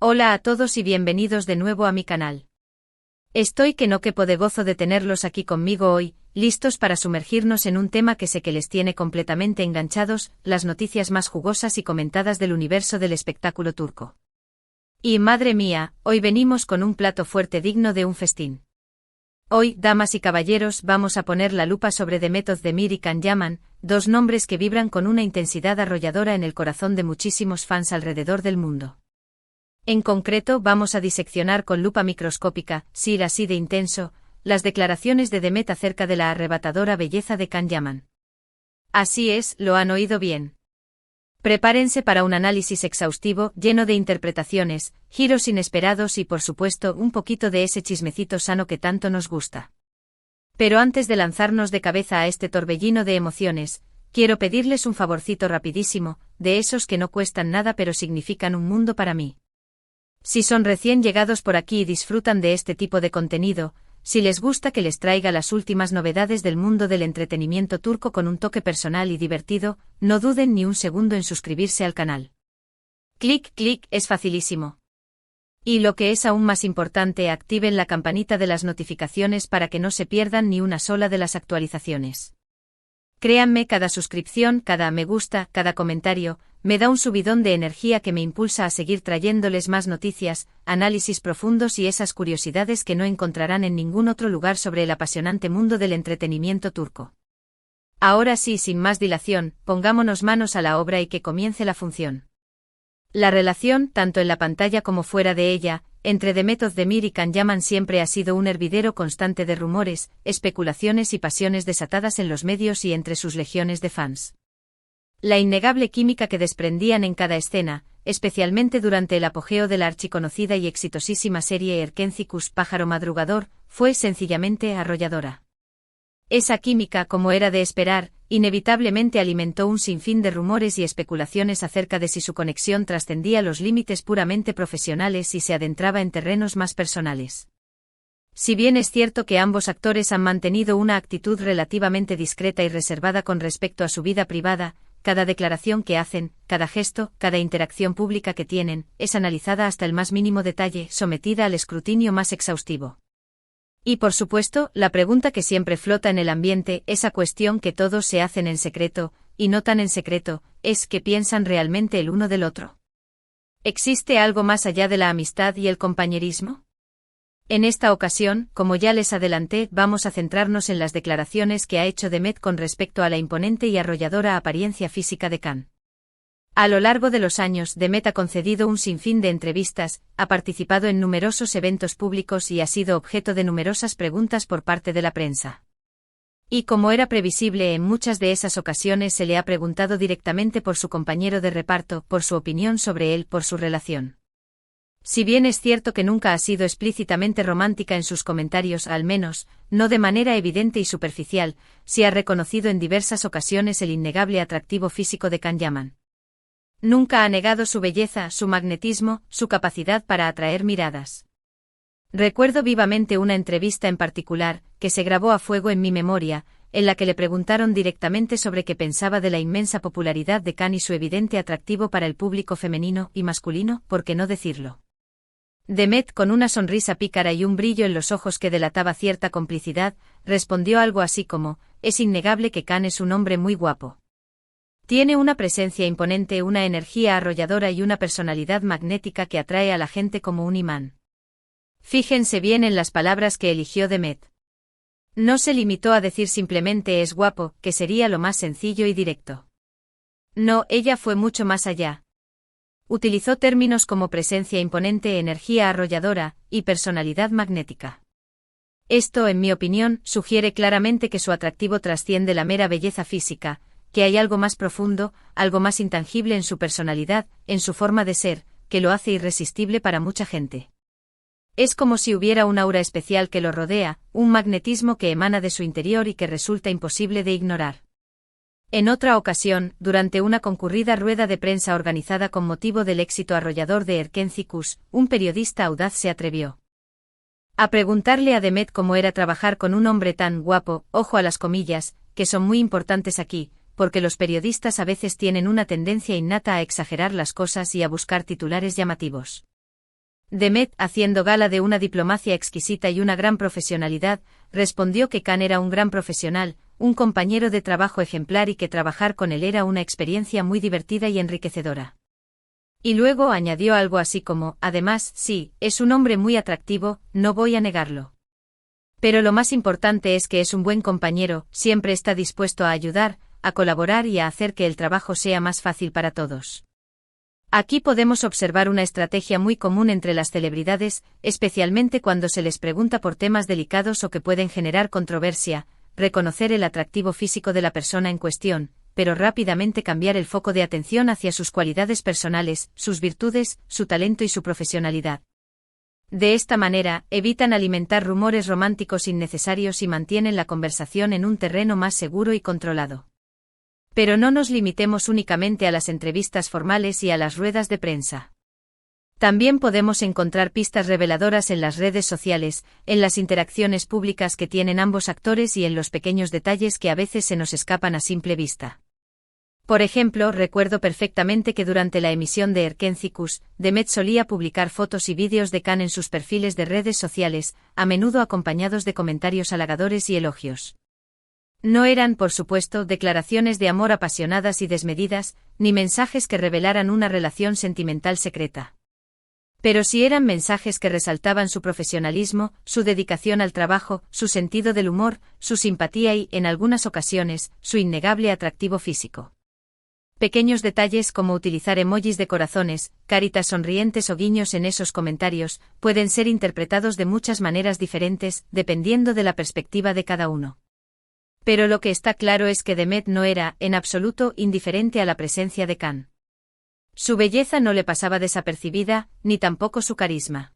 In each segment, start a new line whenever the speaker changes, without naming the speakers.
Hola a todos y bienvenidos de nuevo a mi canal. Estoy que no quepo de gozo de tenerlos aquí conmigo hoy, listos para sumergirnos en un tema que sé que les tiene completamente enganchados, las noticias más jugosas y comentadas del universo del espectáculo turco. Y madre mía, hoy venimos con un plato fuerte digno de un festín. Hoy, damas y caballeros, vamos a poner la lupa sobre Demet Özdemir y Can Yaman, dos nombres que vibran con una intensidad arrolladora en el corazón de muchísimos fans alrededor del mundo. En concreto, vamos a diseccionar con lupa microscópica, sí así de intenso, las declaraciones de Demet acerca de la arrebatadora belleza de Can Yaman. Así es, lo han oído bien. Prepárense para un análisis exhaustivo, lleno de interpretaciones, giros inesperados y por supuesto un poquito de ese chismecito sano que tanto nos gusta. Pero antes de lanzarnos de cabeza a este torbellino de emociones, quiero pedirles un favorcito rapidísimo, de esos que no cuestan nada pero significan un mundo para mí. Si son recién llegados por aquí y disfrutan de este tipo de contenido, si les gusta que les traiga las últimas novedades del mundo del entretenimiento turco con un toque personal y divertido, no duden ni un segundo en suscribirse al canal. Clic, es facilísimo. Y lo que es aún más importante, activen la campanita de las notificaciones para que no se pierdan ni una sola de las actualizaciones. Créanme, cada suscripción, cada me gusta, cada comentario, me da un subidón de energía que me impulsa a seguir trayéndoles más noticias, análisis profundos y esas curiosidades que no encontrarán en ningún otro lugar sobre el apasionante mundo del entretenimiento turco. Ahora sí, sin más dilación, pongámonos manos a la obra y que comience la función. La relación, tanto en la pantalla como fuera de ella, entre Demet Özdemir y Can Yaman siempre ha sido un hervidero constante de rumores, especulaciones y pasiones desatadas en los medios y entre sus legiones de fans. La innegable química que desprendían en cada escena, especialmente durante el apogeo de la archiconocida y exitosísima serie Erkenci Pájaro Madrugador, fue sencillamente arrolladora. Esa química, como era de esperar, inevitablemente alimentó un sinfín de rumores y especulaciones acerca de si su conexión trascendía los límites puramente profesionales y se adentraba en terrenos más personales. Si bien es cierto que ambos actores han mantenido una actitud relativamente discreta y reservada con respecto a su vida privada, cada declaración que hacen, cada gesto, cada interacción pública que tienen, es analizada hasta el más mínimo detalle, sometida al escrutinio más exhaustivo. Y por supuesto, la pregunta que siempre flota en el ambiente, esa cuestión que todos se hacen en secreto, y no tan en secreto, es ¿qué piensan realmente el uno del otro? ¿Existe algo más allá de la amistad y el compañerismo? En esta ocasión, como ya les adelanté, vamos a centrarnos en las declaraciones que ha hecho Demet con respecto a la imponente y arrolladora apariencia física de Can. A lo largo de los años, Demet ha concedido un sinfín de entrevistas, ha participado en numerosos eventos públicos y ha sido objeto de numerosas preguntas por parte de la prensa. Y como era previsible, en muchas de esas ocasiones se le ha preguntado directamente por su compañero de reparto, por su opinión sobre él, por su relación. Si bien es cierto que nunca ha sido explícitamente romántica en sus comentarios, al menos, no de manera evidente y superficial, sí ha reconocido en diversas ocasiones el innegable atractivo físico de Can Yaman. Nunca ha negado su belleza, su magnetismo, su capacidad para atraer miradas. Recuerdo vivamente una entrevista en particular, que se grabó a fuego en mi memoria, en la que le preguntaron directamente sobre qué pensaba de la inmensa popularidad de Can y su evidente atractivo para el público femenino y masculino, por qué no decirlo. Demet, con una sonrisa pícara y un brillo en los ojos que delataba cierta complicidad, respondió algo así como: es innegable que Can es un hombre muy guapo. Tiene una presencia imponente, una energía arrolladora y una personalidad magnética que atrae a la gente como un imán. Fíjense bien en las palabras que eligió Demet. No se limitó a decir simplemente es guapo, que sería lo más sencillo y directo. No, ella fue mucho más allá. Utilizó términos como presencia imponente, energía arrolladora y personalidad magnética. Esto, en mi opinión, sugiere claramente que su atractivo trasciende la mera belleza física, que hay algo más profundo, algo más intangible en su personalidad, en su forma de ser, que lo hace irresistible para mucha gente. Es como si hubiera un aura especial que lo rodea, un magnetismo que emana de su interior y que resulta imposible de ignorar. En otra ocasión, durante una concurrida rueda de prensa organizada con motivo del éxito arrollador de Erkenci, un periodista audaz se atrevió a preguntarle a Demet cómo era trabajar con un hombre tan guapo, ojo a las comillas, que son muy importantes aquí, porque los periodistas a veces tienen una tendencia innata a exagerar las cosas y a buscar titulares llamativos. Demet, haciendo gala de una diplomacia exquisita y una gran profesionalidad, respondió que Khan era un gran profesional, un compañero de trabajo ejemplar y que trabajar con él era una experiencia muy divertida y enriquecedora. Y luego añadió algo así como, además, sí, es un hombre muy atractivo, no voy a negarlo. Pero lo más importante es que es un buen compañero, siempre está dispuesto a ayudar, a colaborar y a hacer que el trabajo sea más fácil para todos. Aquí podemos observar una estrategia muy común entre las celebridades, especialmente cuando se les pregunta por temas delicados o que pueden generar controversia, reconocer el atractivo físico de la persona en cuestión, pero rápidamente cambiar el foco de atención hacia sus cualidades personales, sus virtudes, su talento y su profesionalidad. De esta manera, evitan alimentar rumores románticos innecesarios y mantienen la conversación en un terreno más seguro y controlado. Pero no nos limitemos únicamente a las entrevistas formales y a las ruedas de prensa. También podemos encontrar pistas reveladoras en las redes sociales, en las interacciones públicas que tienen ambos actores y en los pequeños detalles que a veces se nos escapan a simple vista. Por ejemplo, recuerdo perfectamente que durante la emisión de Erkencicus, Demet solía publicar fotos y vídeos de Khan en sus perfiles de redes sociales, a menudo acompañados de comentarios halagadores y elogios. No eran, por supuesto, declaraciones de amor apasionadas y desmedidas, ni mensajes que revelaran una relación sentimental secreta. Pero sí eran mensajes que resaltaban su profesionalismo, su dedicación al trabajo, su sentido del humor, su simpatía y, en algunas ocasiones, su innegable atractivo físico. Pequeños detalles como utilizar emojis de corazones, caritas sonrientes o guiños en esos comentarios, pueden ser interpretados de muchas maneras diferentes, dependiendo de la perspectiva de cada uno. Pero lo que está claro es que Demet no era, en absoluto, indiferente a la presencia de Khan. Su belleza no le pasaba desapercibida, ni tampoco su carisma.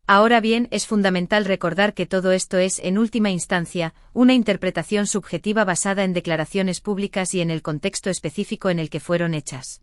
Ahora bien, es fundamental recordar que todo esto es, en última instancia, una interpretación subjetiva basada en declaraciones públicas y en el contexto específico en el que fueron hechas.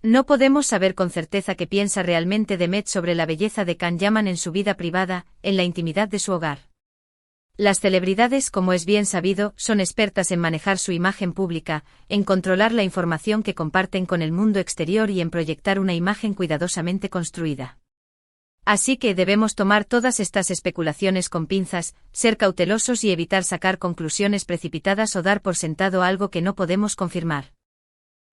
No podemos saber con certeza qué piensa realmente Demet sobre la belleza de Khan Yaman en su vida privada, en la intimidad de su hogar. Las celebridades, como es bien sabido, son expertas en manejar su imagen pública, en controlar la información que comparten con el mundo exterior y en proyectar una imagen cuidadosamente construida. Así que debemos tomar todas estas especulaciones con pinzas, ser cautelosos y evitar sacar conclusiones precipitadas o dar por sentado algo que no podemos confirmar.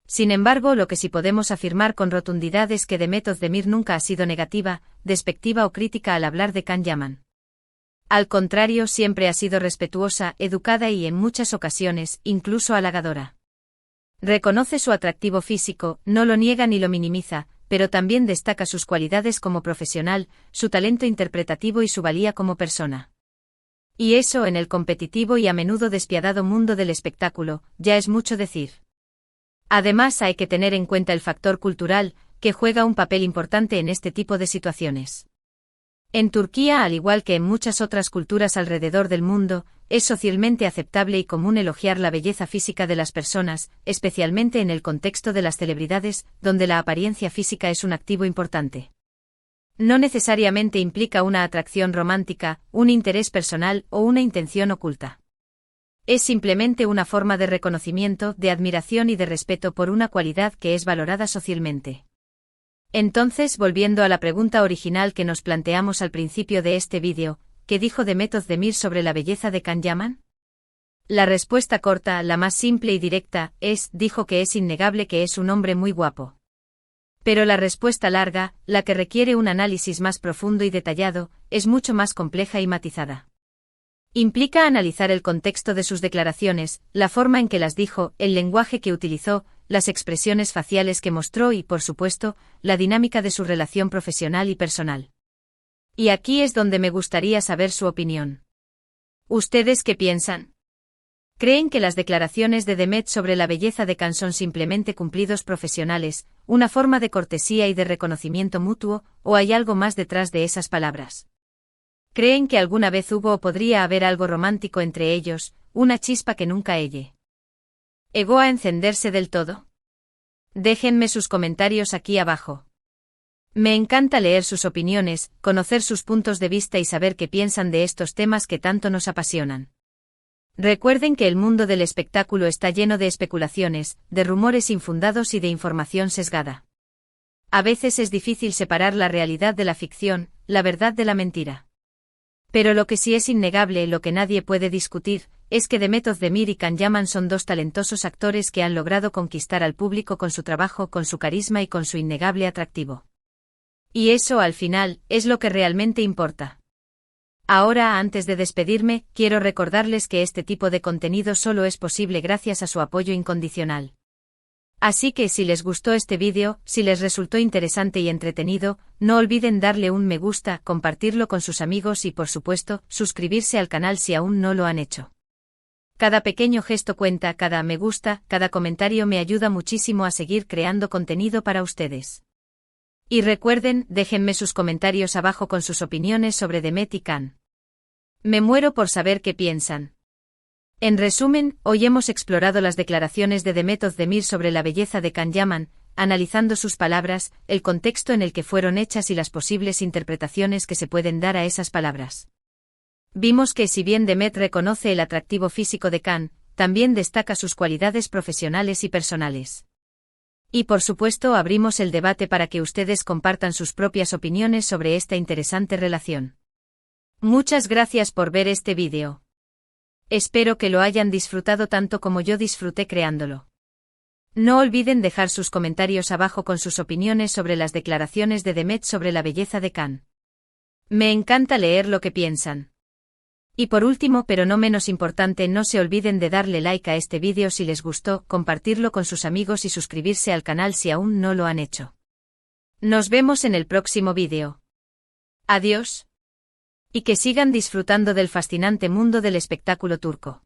Sin embargo, lo que sí podemos afirmar con rotundidad es que Demet Özdemir nunca ha sido negativa, despectiva o crítica al hablar de Khan Yaman. Al contrario, siempre ha sido respetuosa, educada y en muchas ocasiones, incluso halagadora. Reconoce su atractivo físico, no lo niega ni lo minimiza, pero también destaca sus cualidades como profesional, su talento interpretativo y su valía como persona. Y eso en el competitivo y a menudo despiadado mundo del espectáculo, ya es mucho decir. Además hay que tener en cuenta el factor cultural, que juega un papel importante en este tipo de situaciones. En Turquía, al igual que en muchas otras culturas alrededor del mundo, es socialmente aceptable y común elogiar la belleza física de las personas, especialmente en el contexto de las celebridades, donde la apariencia física es un activo importante. No necesariamente implica una atracción romántica, un interés personal o una intención oculta. Es simplemente una forma de reconocimiento, de admiración y de respeto por una cualidad que es valorada socialmente. Entonces, volviendo a la pregunta original que nos planteamos al principio de este vídeo, ¿qué dijo Demet Özdemir sobre la belleza de Khan Yaman? La respuesta corta, la más simple y directa, dijo que es innegable que es un hombre muy guapo. Pero la respuesta larga, la que requiere un análisis más profundo y detallado, es mucho más compleja y matizada. Implica analizar el contexto de sus declaraciones, la forma en que las dijo, el lenguaje que utilizó, las expresiones faciales que mostró y, por supuesto, la dinámica de su relación profesional y personal. Y aquí es donde me gustaría saber su opinión. ¿Ustedes qué piensan? ¿Creen que las declaraciones de Demet sobre la belleza de Khan son simplemente cumplidos profesionales, una forma de cortesía y de reconocimiento mutuo, o hay algo más detrás de esas palabras? ¿Creen que alguna vez hubo o podría haber algo romántico entre ellos, una chispa que nunca llegó a encenderse del todo? Déjenme sus comentarios aquí abajo. Me encanta leer sus opiniones, conocer sus puntos de vista y saber qué piensan de estos temas que tanto nos apasionan. Recuerden que el mundo del espectáculo está lleno de especulaciones, de rumores infundados y de información sesgada. A veces es difícil separar la realidad de la ficción, la verdad de la mentira. Pero lo que sí es innegable, lo que nadie puede discutir, es que Demet Özdemir y Can Yaman son dos talentosos actores que han logrado conquistar al público con su trabajo, con su carisma y con su innegable atractivo. Y eso, al final, es lo que realmente importa. Ahora, antes de despedirme, quiero recordarles que este tipo de contenido solo es posible gracias a su apoyo incondicional. Así que si les gustó este vídeo, si les resultó interesante y entretenido, no olviden darle un me gusta, compartirlo con sus amigos y por supuesto, suscribirse al canal si aún no lo han hecho. Cada pequeño gesto cuenta, cada me gusta, cada comentario me ayuda muchísimo a seguir creando contenido para ustedes. Y recuerden, déjenme sus comentarios abajo con sus opiniones sobre Demet y Can. Me muero por saber qué piensan. En resumen, hoy hemos explorado las declaraciones de Demet Özdemir sobre la belleza de Can Yaman, analizando sus palabras, el contexto en el que fueron hechas y las posibles interpretaciones que se pueden dar a esas palabras. Vimos que si bien Demet reconoce el atractivo físico de Can, también destaca sus cualidades profesionales y personales. Y por supuesto abrimos el debate para que ustedes compartan sus propias opiniones sobre esta interesante relación. Muchas gracias por ver este vídeo. Espero que lo hayan disfrutado tanto como yo disfruté creándolo. No olviden dejar sus comentarios abajo con sus opiniones sobre las declaraciones de Demet sobre la belleza de Can. Me encanta leer lo que piensan. Y por último, pero no menos importante, no se olviden de darle like a este vídeo si les gustó, compartirlo con sus amigos y suscribirse al canal si aún no lo han hecho. Nos vemos en el próximo vídeo. Adiós. Y que sigan disfrutando del fascinante mundo del espectáculo turco.